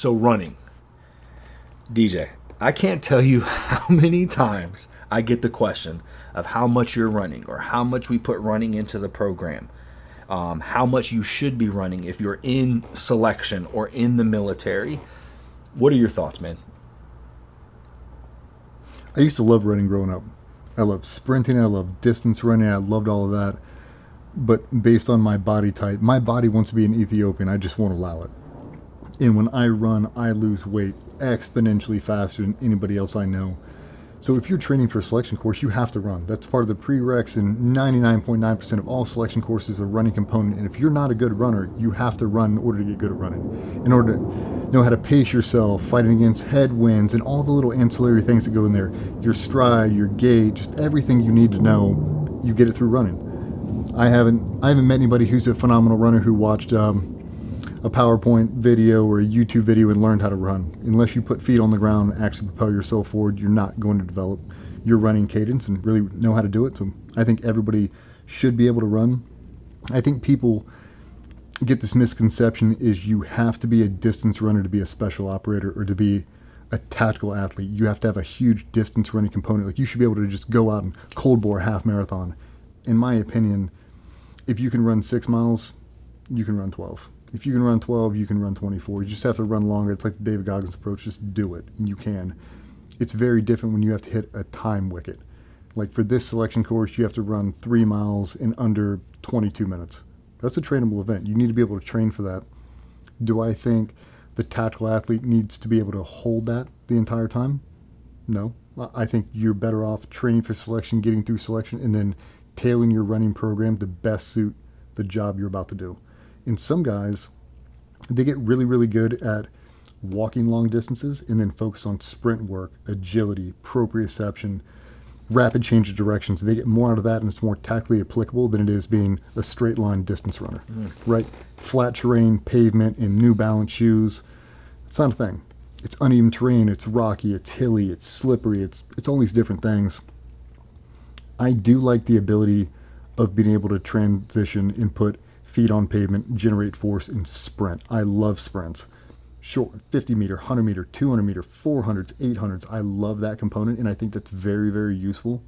So running. DJ, I can't tell you how many times I get the question of how much you're running or how much we put running into the program. How much you should be running if you're in selection or in the military. What are your thoughts, man? I used to love running growing up. I loved sprinting, I loved distance running, I loved all of that. But based on my body type, my body wants to be an Ethiopian, I just won't allow it. And when I run, I lose weight exponentially faster than anybody else I know. So if you're training for a selection course, you have to run. That's part of the prereqs, and 99.9% of all selection courses are a running component. And if you're not a good runner, you have to run in order to get good at running. In order to know how to pace yourself, fighting against headwinds, and all the little ancillary things that go in there. Your stride, your gait, just everything you need to know, you get it through running. I haven't met anybody who's a phenomenal runner who watched a PowerPoint video or a YouTube video and learned how to run. Unless you put feet on the ground and actually propel yourself forward, you're not going to develop your running cadence and really know how to do it. So I think everybody should be able to run. I think people get this misconception is you have to be a distance runner to be a special operator or to be a tactical athlete. You have to have a huge distance running component. Like you should be able to just go out and cold bore a half marathon. In my opinion, if you can run 6 miles, you can run 12. If you can run 12, you can run 24. You just have to run longer. It's like the David Goggins approach. Just do it, and you can. It's very different when you have to hit a time wicket. Like for this selection course, you have to run 3 miles in under 22 minutes. That's a trainable event. You need to be able to train for that. Do I think the tactical athlete needs to be able to hold that the entire time? No. I think you're better off training for selection, getting through selection, and then tailoring your running program to best suit the job you're about to do. And some guys, they get really, really good at walking long distances and then focus on sprint work, agility, proprioception, rapid change of directions. They get more out of that, and it's more tactically applicable than it is being a straight line distance runner, right? Flat terrain, pavement, and New Balance shoes. It's not a thing. It's uneven terrain, it's rocky, it's hilly, it's slippery, it's all these different things. I do like the ability of being able to transition and put feet on pavement, generate force, and sprint. I love sprints. Short, 50 meter, 100 meter, 200 meter, 400s, 800s. I love that component, and I think that's very, very useful.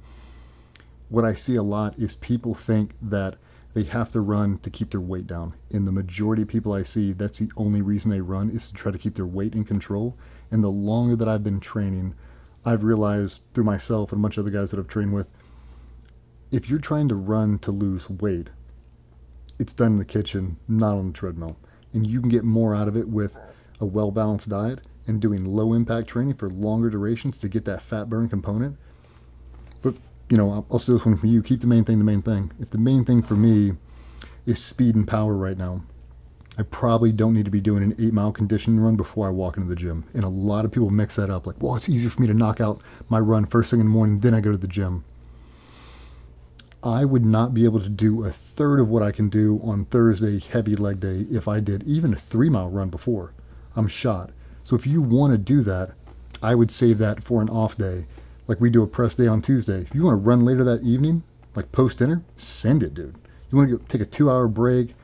What I see a lot is people think that they have to run to keep their weight down. And the majority of people I see, that's the only reason they run is to try to keep their weight in control. And the longer that I've been training, I've realized through myself and a bunch of other guys that I've trained with, if you're trying to run to lose weight, it's done in the kitchen, not on the treadmill. And you can get more out of it with a well-balanced diet and doing low-impact training for longer durations to get that fat burn component. But, I'll steal this one from you. Keep the main thing the main thing. If the main thing for me is speed and power right now, I probably don't need to be doing an 8-mile conditioning run before I walk into the gym. And a lot of people mix that up. Like, well, it's easier for me to knock out my run first thing in the morning, then I go to the gym. I would not be able to do a third of what I can do on Thursday, heavy leg day, if I did even a 3-mile run before. I'm shot. So if you want to do that, I would save that for an off day. Like we do a press day on Tuesday. If you want to run later that evening, like post dinner, send it, dude. You want to take a 2-hour break,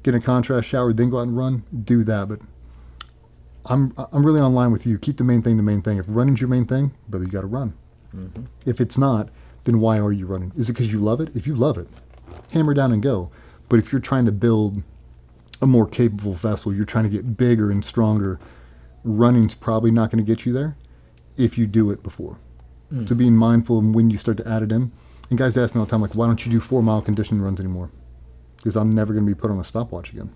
get in a contrast shower, then go out and run, do that. But I'm really on line with you. Keep the main thing the main thing. If running's your main thing, brother, you got to run. Mm-hmm. If it's not, then why are you running? Is it because you love it? If you love it, hammer down and go. But if you're trying to build a more capable vessel, you're trying to get bigger and stronger, running's probably not going to get you there if you do it before. So being mindful when you start to add it in. And guys ask me all the time, like, why don't you do 4-mile conditioning runs anymore? Because I'm never going to be put on a stopwatch again.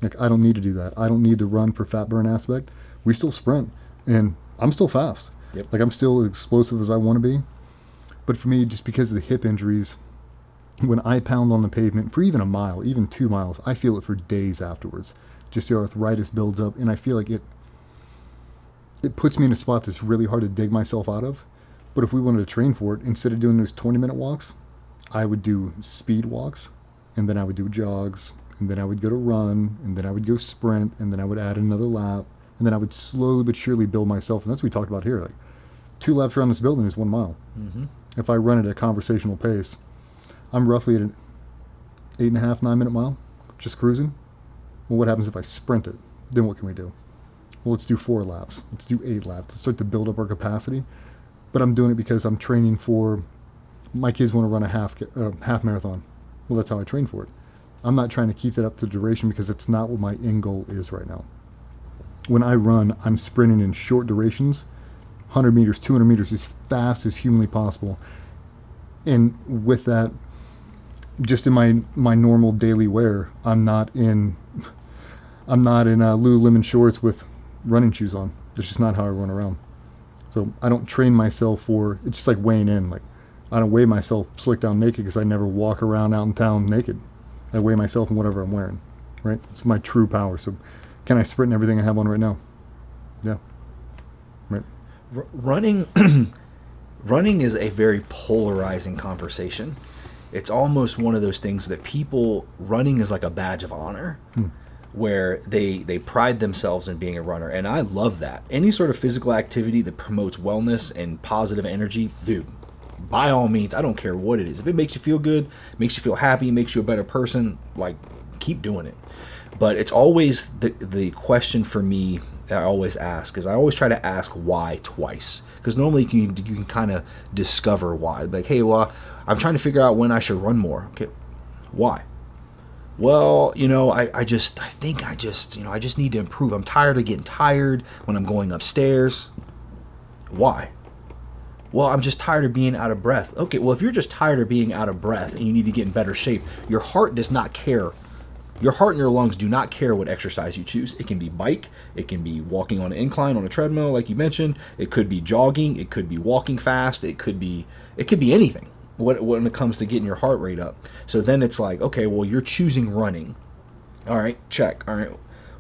Like, I don't need to do that. I don't need to run for fat burn aspect. We still sprint, and I'm still fast. Yep. Like, I'm still as explosive as I want to be. But for me, just because of the hip injuries, when I pound on the pavement for even a mile, even 2 miles, I feel it for days afterwards. Just the arthritis builds up, and I feel like it puts me in a spot that's really hard to dig myself out of. But if we wanted to train for it, instead of doing those 20-minute walks, I would do speed walks, and then I would do jogs, and then I would go to run, and then I would go sprint, and then I would add another lap, and then I would slowly but surely build myself. And that's what we talked about here. Like 2 laps around this building is 1 mile. Mm-hmm. If I run at a conversational pace, I'm roughly at an 8.5, 9-minute mile, just cruising. Well, what happens if I sprint it? Then what can we do? Well, let's do 4 laps. Let's do 8 laps. Let's start to build up our capacity. But I'm doing it because I'm training for, my kids want to run a half marathon. Well, that's how I train for it. I'm not trying to keep that up to the duration because it's not what my end goal is right now. When I run, I'm sprinting in short durations, 100 meters, 200 meters, as fast as humanly possible. And with that, just in my normal daily wear, I'm not in Lululemon shorts with running shoes on. That's just not how I run around. So I don't train myself for, it's just like weighing in. Like, I don't weigh myself slick down naked because I never walk around out in town naked. I weigh myself in whatever I'm wearing, right? It's my true power. So can I sprint in everything I have on right now? Yeah. Right. Running running is a very polarizing conversation. It's almost one of those things that people, running is like a badge of honor, where they pride themselves in being a runner. And I love that. Any sort of physical activity that promotes wellness and positive energy, dude, by all means, I don't care what it is. If it makes you feel good, makes you feel happy, makes you a better person, like, keep doing it. But it's always the question for me I always ask is I always try to ask why twice, because normally you can kind of discover why. Like, hey, well, I'm trying to figure out when I should run more. Okay, why? Well, I just need to improve. I'm tired of getting tired when I'm going upstairs. Why? Well, I'm just tired of being out of breath. Okay, well, if you're just tired of being out of breath and you need to get in better shape, your heart does not care. Your heart and your lungs do not care what exercise you choose. It can be bike. It can be walking on an incline on a treadmill, like you mentioned. It could be jogging. It could be walking fast. It could be anything when it comes to getting your heart rate up. So then it's like, okay, well, you're choosing running. All right, check. All right.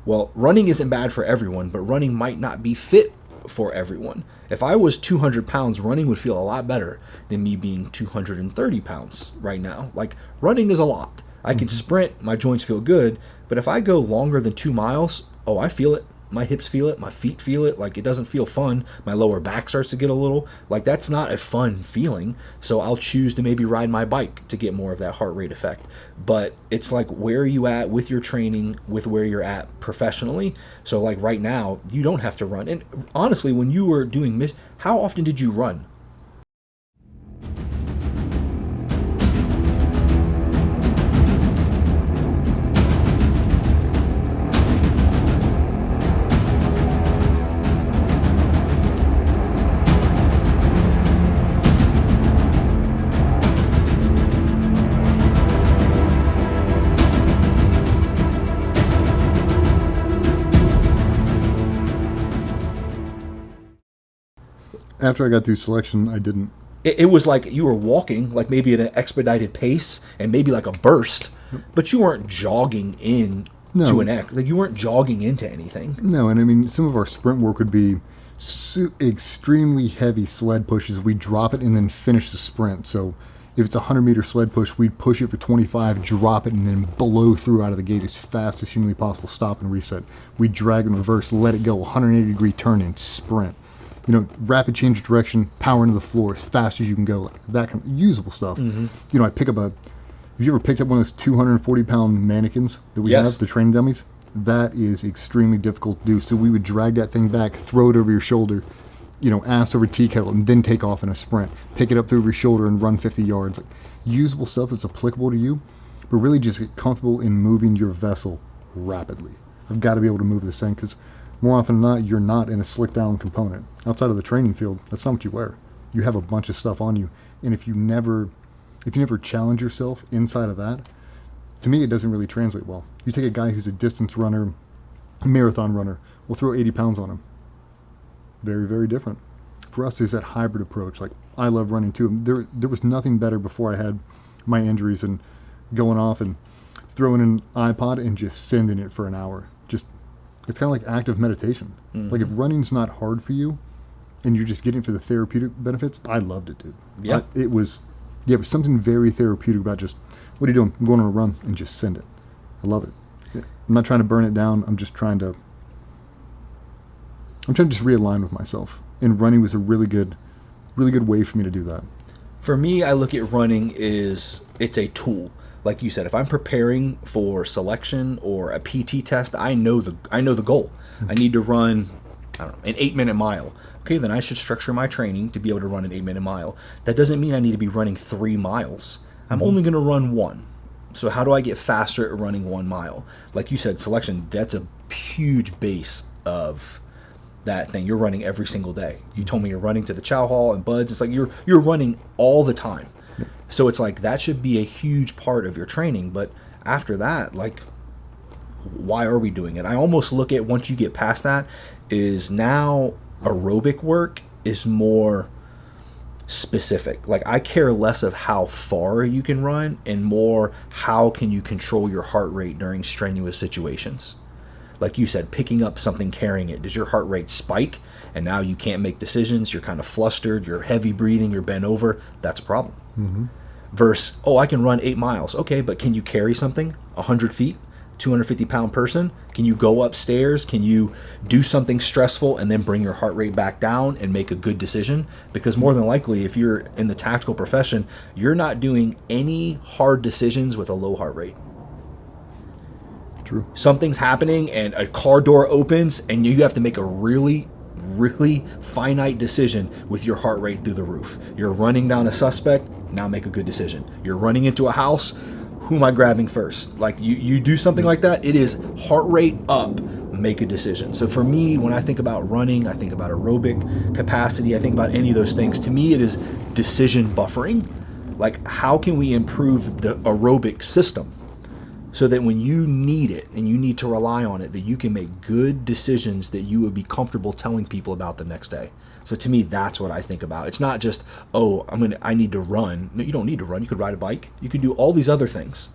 Well, running isn't bad for everyone, but running might not be fit for everyone. If I was 200 pounds, running would feel a lot better than me being 230 pounds right now. Like, running is a lot. I can sprint, my joints feel good, but if I go longer than 2 miles, oh, I feel it. My hips feel it, my feet feel it. Like, it doesn't feel fun. My lower back starts to get a little, like, that's not a fun feeling. So I'll choose to maybe ride my bike to get more of that heart rate effect. But it's like, where are you at with your training, with where you're at professionally? So, like, right now, you don't have to run. And honestly, when you were doing how often did you run? After I got through selection, I didn't. It was like you were walking, like maybe at an expedited pace and maybe like a burst, but you weren't jogging in to an X. Like, you weren't jogging into anything. No, and I mean, some of our sprint work would be extremely heavy sled pushes. We drop it and then finish the sprint. So if it's a 100-meter sled push, we'd push it for 25, drop it, and then blow through out of the gate as fast as humanly possible, stop and reset. We drag and reverse, let it go, 180-degree turn and sprint. Rapid change of direction, power into the floor as fast as you can go, like that kind of usable stuff. I pick up have you ever picked up one of those 240-pound mannequins that we have, the training dummies? That is extremely difficult to do. So we would drag that thing back, throw it over your shoulder, ass over tea kettle, and then take off in a sprint. Pick it up through your shoulder and run 50 yards. Like, usable stuff that's applicable to you, but really just get comfortable in moving your vessel rapidly. I've got to be able to move this thing because more often than not, you're not in a slick down component. Outside of the training field, that's not what you wear. You have a bunch of stuff on you. And if you never challenge yourself inside of that, to me, it doesn't really translate well. You take a guy who's a distance runner, a marathon runner, we'll throw 80 pounds on him. Very, very different. For us, there's that hybrid approach. Like, I love running too. There was nothing better before I had my injuries and going off and throwing an iPod and just sending it for an hour. It's kind of like active meditation. Like, if running's not hard for you and you're just getting it for the therapeutic benefits, I loved it, dude. Yeah. It was something very therapeutic about just, what are you doing? I'm going on a run, and just send it. I love it. Yeah. I'm not trying to burn it down. I'm trying to just realign with myself. And running was a really good way for me to do that. For me, I look at running it's a tool. Like you said, if I'm preparing for selection or a PT test, I know the goal. I need to run I don't know, an 8-minute mile. Okay, then I should structure my training to be able to run an 8-minute mile. That doesn't mean I need to be running 3 miles. I'm only going to run 1. So how do I get faster at running 1 mile? Like you said, selection, that's a huge base of that thing. You're running every single day. You told me you're running to the chow hall and buds. It's like you're running all the time. So it's like that should be a huge part of your training. But after that, like, why are we doing it? I almost look at, once you get past that, is now aerobic work is more specific. Like, I care less of how far you can run and more how can you control your heart rate during strenuous situations. Like you said, picking up something, carrying it. Does your heart rate spike and now you can't make decisions? You're kind of flustered, you're heavy breathing, you're bent over. That's a problem. Versus, oh, I can run 8 miles. Okay, but can you carry something 100 feet? 250-pound person? Can you go upstairs? Can you do something stressful and then bring your heart rate back down and make a good decision? Because more than likely, if you're in the tactical profession, you're not doing any hard decisions with a low heart rate. True. Something's happening and a car door opens and you have to make a really finite decision with your heart rate through the roof. You're running down a suspect, now make a good decision. You're running into a house, who am I grabbing first? Like, you do something like that, it is heart rate up, make a decision. So for me, when I think about running, I think about aerobic capacity, I think about any of those things. To me, it is decision buffering. Like, how can we improve the aerobic system so that when you need it and you need to rely on it, that you can make good decisions that you would be comfortable telling people about the next day. So to me, that's what I think about. It's not just, oh, I need to run. No, you don't need to run. You could ride a bike. You could do all these other things.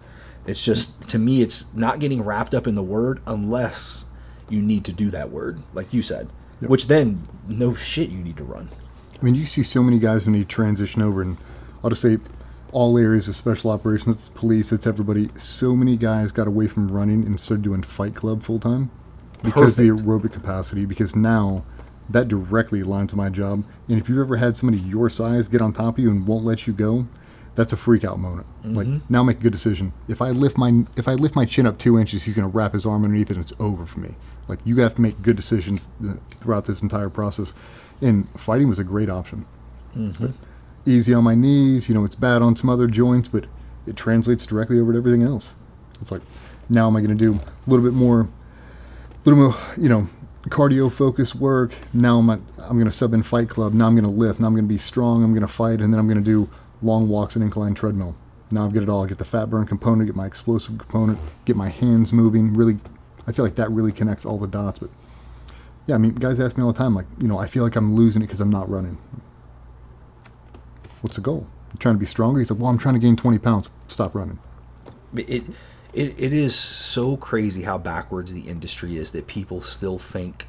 It's just, to me, it's not getting wrapped up in the word unless you need to do that word, like you said, which then, no shit, you need to run. I mean, you see so many guys when they transition over, and I'll just say all areas of special operations, it's police, it's everybody. So many guys got away from running and started doing Fight Club full time because of the aerobic capacity, because now that directly aligns with my job. And if you've ever had somebody your size get on top of you and won't let you go, that's a freak out moment. Like, now make a good decision. If I lift my chin up 2 inches, he's going to wrap his arm underneath it and it's over for me. Like, you have to make good decisions throughout this entire process. And fighting was a great option. But easy on my knees, it's bad on some other joints, but it translates directly over to everything else. It's like, now am I going to do a little bit more, cardio focused work. Now I'm going to sub in Fight Club. Now I'm going to lift. Now I'm going to be strong. I'm going to fight, and then I'm going to do long walks and incline treadmill. Now I've got it all. I get the fat burn component, get my explosive component, get my hands moving. Really, I feel like that really connects all the dots. But yeah, I mean, guys ask me all the time, like, I feel like I'm losing it because I'm not running. What's the goal? You're trying to be stronger? He's like, well, I'm trying to gain 20 pounds. Stop running. It is so crazy how backwards the industry is that people still think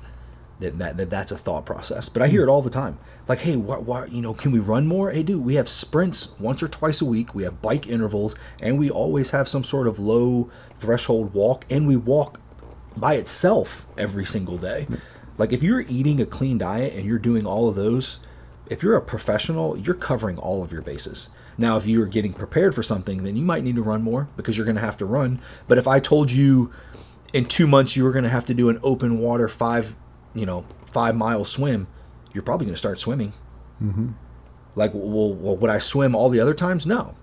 that's a thought process. But I hear it all the time. Like, hey, can we run more? Hey, dude, we have sprints once or twice a week. We have bike intervals, and we always have some sort of low threshold walk, and we walk by itself every single day. Like, if you're eating a clean diet and you're doing all of those, if you're a professional, you're covering all of your bases. Now, if you're getting prepared for something, then you might need to run more because you're going to have to run. But if I told you in 2 months you were going to have to do an open water 5-mile swim, you're probably going to start swimming. Like, well, would I swim all the other times? No.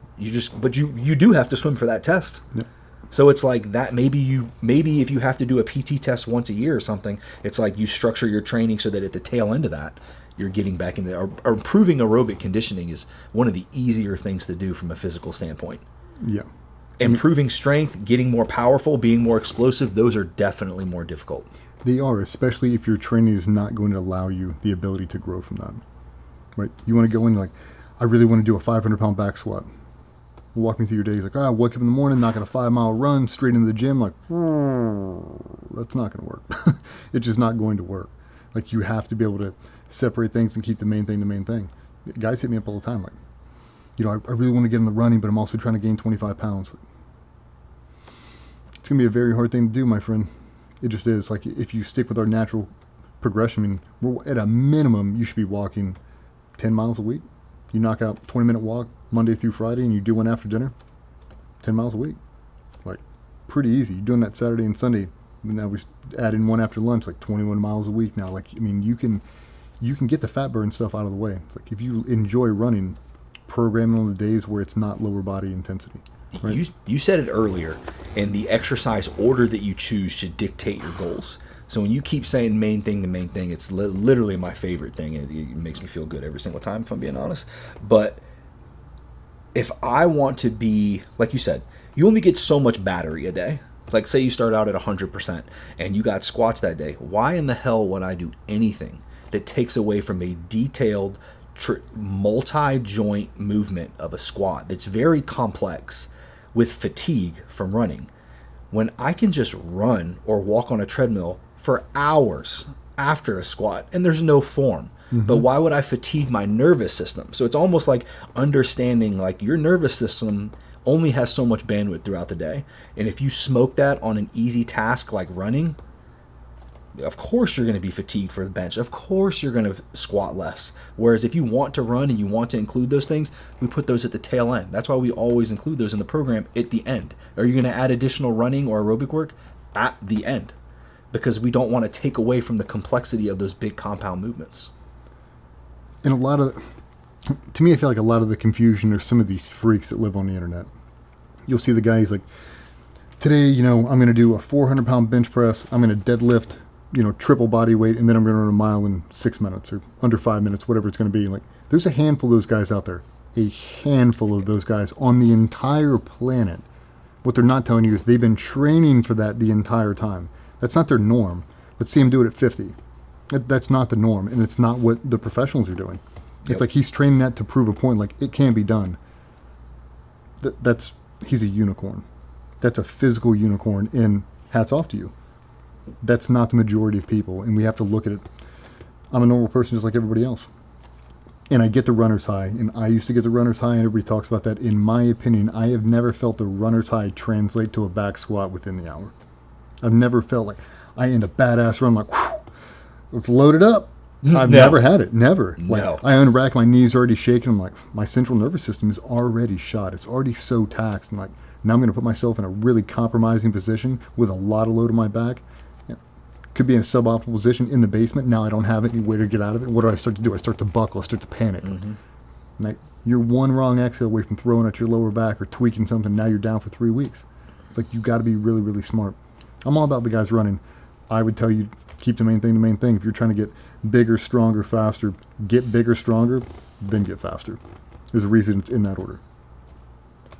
But you do have to swim for that test. Yeah. So it's like that. Maybe if you have to do a PT test once a year or something, it's like you structure your training so that at the tail end of that, you're getting back into or improving aerobic conditioning is one of the easier things to do from a physical standpoint. Yeah. Improving strength, getting more powerful, being more explosive, those are definitely more difficult. They are, especially if your training is not going to allow you the ability to grow from that. Right? You want to go in like, I really want to do a 500-pound back squat. Walk me through your day. He's like, I wake up in the morning, knocking a 5-mile run straight into the gym. Like, that's not going to work. It's just not going to work. Like, you have to be able to separate things and keep the main thing the main thing. Guys hit me up all the time. Like, I really want to get in the running, but I'm also trying to gain 25 pounds. It's going to be a very hard thing to do, my friend. It just is. Like, if you stick with our natural progression, I mean, we're at a minimum, you should be walking 10 miles a week. You knock out 20-minute walk Monday through Friday, and you do one after dinner, 10 miles a week. Like, pretty easy. You're doing that Saturday and Sunday, Now we add in one after lunch, like 21 miles a week now. Like, I mean, you can get the fat burn stuff out of the way. It's like if you enjoy running, programming on the days where it's not lower body intensity. Right? You said it earlier, and the exercise order that you choose should dictate your goals. So when you keep saying main thing, the main thing, it's literally my favorite thing. It makes me feel good every single time, if I'm being honest. But if I want to be, like you said, you only get so much battery a day. Like, say you start out at 100% and you got squats that day. Why in the hell would I do anything that takes away from a detailed multi-joint movement of a squat that's very complex with fatigue from running, when I can just run or walk on a treadmill for hours after a squat and there's no form? But why would I fatigue my nervous system? So it's almost like understanding, like, your nervous system only has so much bandwidth throughout the day. And if you smoke that on an easy task like running, of course you're going to be fatigued for the bench. Of course you're going to squat less. Whereas if you want to run and you want to include those things, we put those at the tail end. That's why we always include those in the program at the end. Are you going to add additional running or aerobic work? At the end. Because we don't want to take away from the complexity of those big compound movements. And to me, I feel like a lot of the confusion are some of these freaks that live on the internet. You'll see the guy, he's like, today, I'm going to do a 400-pound bench press. I'm going to deadlift, triple body weight, and then I'm going to run a mile in 6 minutes or under 5 minutes, whatever it's going to be. Like, there's a handful of those guys out there. A handful of those guys on the entire planet. What they're not telling you is they've been training for that the entire time. That's not their norm. Let's see him do it at 50. That's not the norm, and it's not what the professionals are doing. It's like he's training that to prove a point, like it can be done. He's a unicorn. That's a physical unicorn, and hats off to you. That's not the majority of people, and we have to look at it. I'm a normal person just like everybody else. And I get the runner's high, and I used to get the runner's high, and everybody talks about that. In my opinion, I have never felt the runner's high translate to a back squat within the hour. I've never felt like I end a badass run, like, whew, let's load it up. I've never had it. Never. Like, I unrack, my knees already shaking. I'm like, my central nervous system is already shot. It's already so taxed. And like, now I'm going to put myself in a really compromising position with a lot of load on my back. Could be in a suboptimal position in the basement. Now I don't have any way to get out of it. What do I start to do? I start to buckle. I start to panic. Like, you're one wrong exhale away from throwing at your lower back or tweaking something. Now you're down for 3 weeks. It's like, you got to be really, really smart. I'm all about the guys running. I would tell you, keep the main thing. If you're trying to get bigger, stronger, faster, get bigger, stronger, then get faster. There's a reason it's in that order.